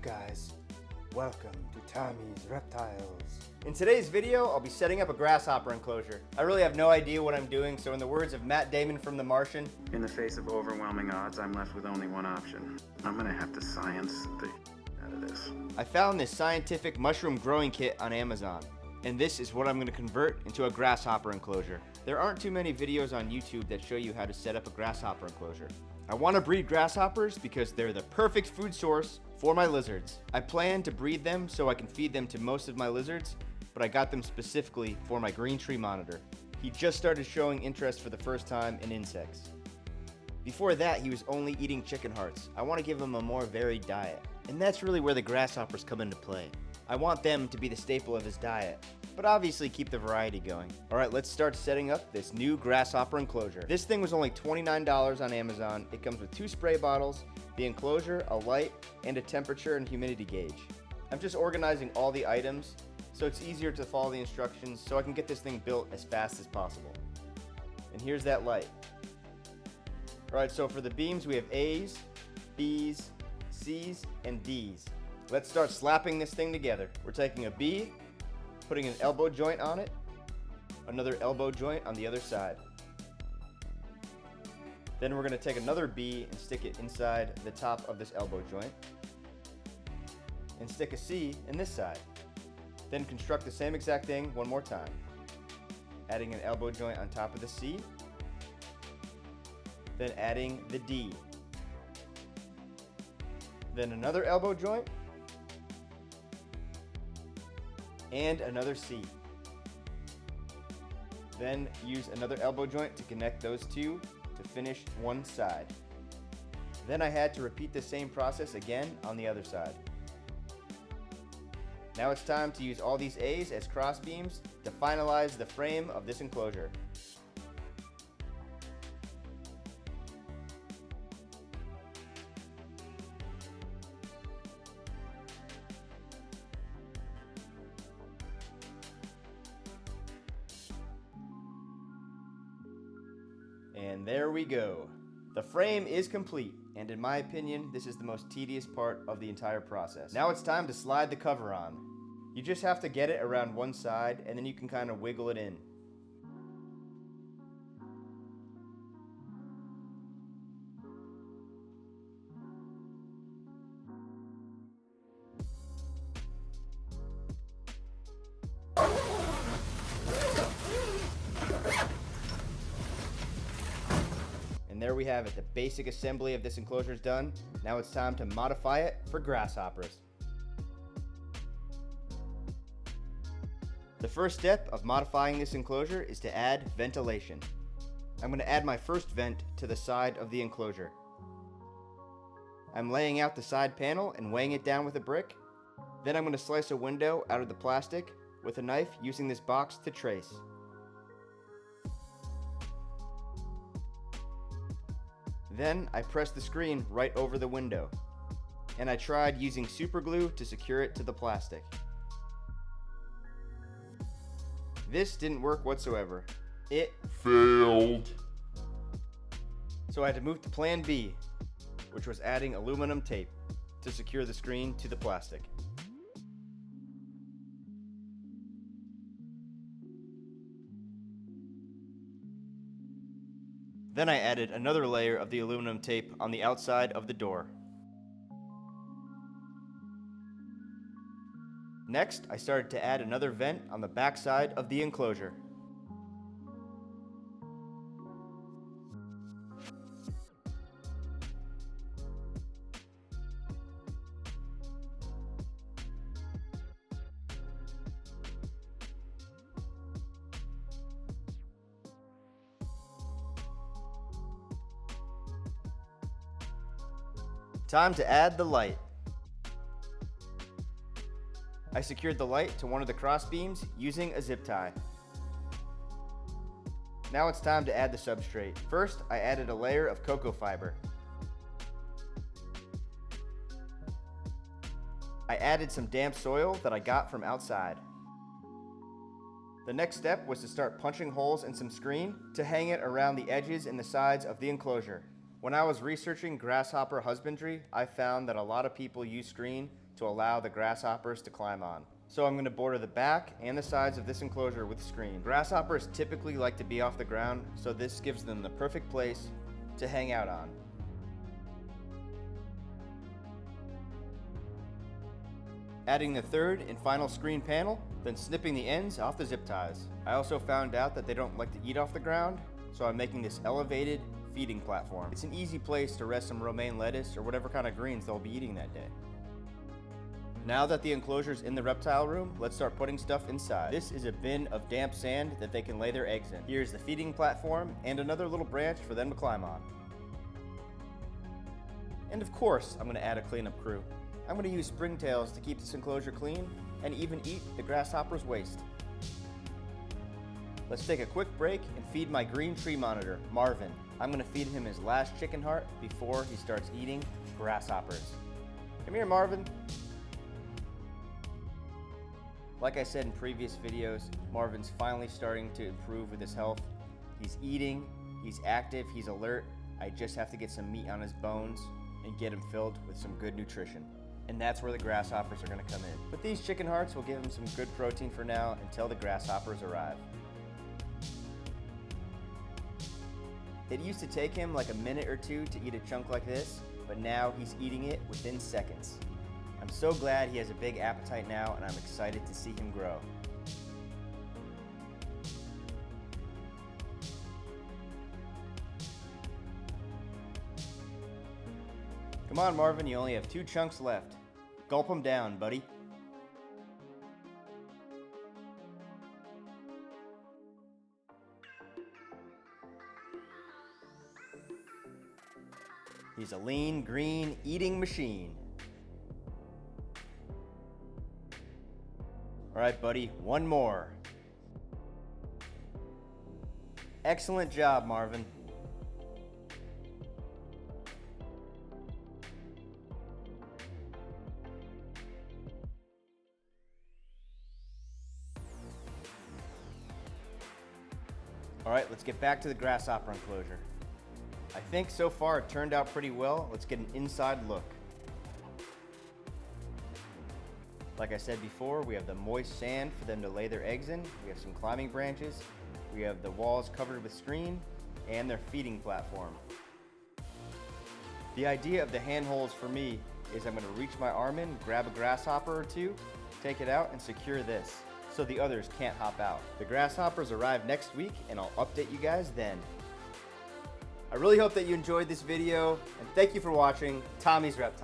guys? Welcome to Tommy's Reptiles. In today's video, I'll be setting up a grasshopper enclosure. I really have no idea what I'm doing, so in the words of Matt Damon from The Martian, in the face of overwhelming odds, I'm left with only one option. I'm gonna have to science the out of this. I found this scientific mushroom growing kit on Amazon, and this is what I'm going to convert into a grasshopper enclosure. There aren't too many videos on YouTube that show you how to set up a grasshopper enclosure. I want to breed grasshoppers because they're the perfect food source for my lizards. I plan to breed them so I can feed them to most of my lizards, but I got them specifically for my green tree monitor. He just started showing interest for the first time in insects. Before that, he was only eating chicken hearts. I want to give him a more varied diet, and that's really where the grasshoppers come into play. I want them to be the staple of his diet, but obviously keep the variety going. Alright, let's start setting up this new grasshopper enclosure. This thing was only $29 on Amazon. It comes with 2 spray bottles, the enclosure, a light, and a temperature and humidity gauge. I'm just organizing all the items so it's easier to follow the instructions so I can get this thing built as fast as possible. And here's that light. Alright, so for the beams we have A's, B's, C's, and D's. Let's start slapping this thing together. We're taking a B, putting an elbow joint on it, another elbow joint on the other side. Then we're going to take another B and stick it inside the top of this elbow joint, and stick a C in this side. Then construct the same exact thing one more time, adding an elbow joint on top of the C, then adding the D, then another elbow joint, and another C. Then use another elbow joint to connect those two to finish one side. Then I had to repeat the same process again on the other side. Now it's time to use all these A's as cross beams to finalize the frame of this enclosure. And there we go. The frame is complete, and in my opinion, this is the most tedious part of the entire process. Now it's time to slide the cover on. You just have to get it around one side, and then you can kind of wiggle it in. And there we have it. The basic assembly of this enclosure is done. Now it's time to modify it for grasshoppers. The first step of modifying this enclosure is to add ventilation. I'm going to add my first vent to the side of the enclosure. I'm laying out the side panel and weighing it down with a brick. Then I'm going to slice a window out of the plastic with a knife using this box to trace. Then I pressed the screen right over the window, and I tried using super glue to secure it to the plastic. This didn't work whatsoever. It failed. So I had to move to plan B, which was adding aluminum tape to secure the screen to the plastic. Then I added another layer of the aluminum tape on the outside of the door. Next, I started to add another vent on the back side of the enclosure. Time to add the light. I secured the light to one of the cross beams using a zip tie. Now it's time to add the substrate. First, I added a layer of cocoa fiber. I added some damp soil that I got from outside. The next step was to start punching holes in some screen to hang it around the edges and the sides of the enclosure. When I was researching grasshopper husbandry, I found that a lot of people use screen to allow the grasshoppers to climb on. So I'm going to border the back and the sides of this enclosure with screen. Grasshoppers typically like to be off the ground, so this gives them the perfect place to hang out on. Adding the third and final screen panel, then snipping the ends off the zip ties. I also found out that they don't like to eat off the ground, so I'm making this elevated feeding platform. It's an easy place to rest some romaine lettuce or whatever kind of greens they'll be eating that day. Now that the enclosure's in the reptile room, let's start putting stuff inside. This is a bin of damp sand that they can lay their eggs in. Here's the feeding platform and another little branch for them to climb on. And of course, I'm going to add a cleanup crew. I'm going to use springtails to keep this enclosure clean and even eat the grasshopper's waste. Let's take a quick break and feed my green tree monitor, Marvin. I'm going to feed him his last chicken heart before he starts eating grasshoppers. Come here, Marvin. Like I said in previous videos, Marvin's finally starting to improve with his health. He's eating, he's active, he's alert. I just have to get some meat on his bones and get him filled with some good nutrition. And that's where the grasshoppers are going to come in. But these chicken hearts will give him some good protein for now until the grasshoppers arrive. It used to take him like a minute or two to eat a chunk like this, but now he's eating it within seconds. I'm so glad he has a big appetite now, and I'm excited to see him grow. Come on, Marvin, you only have 2 chunks left. Gulp them down, buddy. He's a lean, green, eating machine. All right, buddy, one more. Excellent job, Marvin. All right, let's get back to the grasshopper enclosure. I think so far it turned out pretty well. Let's get an inside look. Like I said before, we have the moist sand for them to lay their eggs in. We have some climbing branches. We have the walls covered with screen and their feeding platform. The idea of the handholds for me is I'm going to reach my arm in, grab a grasshopper or two, take it out, and secure this so the others can't hop out. The grasshoppers arrive next week, and I'll update you guys then. I really hope that you enjoyed this video, and thank you for watching Tommy's Reptiles.